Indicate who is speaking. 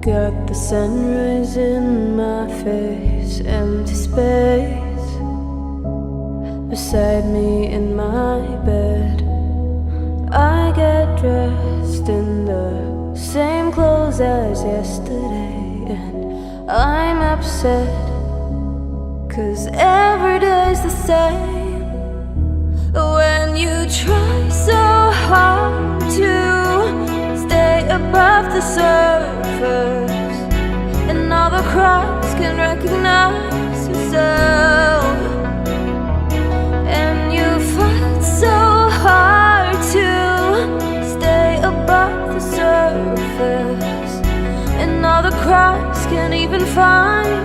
Speaker 1: Got the sunrise in my face, empty space beside me in my bed. I get dressed in the same clothes as yesterday, and I'm upset 'cause every day's the same. When you try so hard to stay above the surface, and all the crowds can recognize yourself, and you fight so hard to stay above the surface, and all the crowds can't even find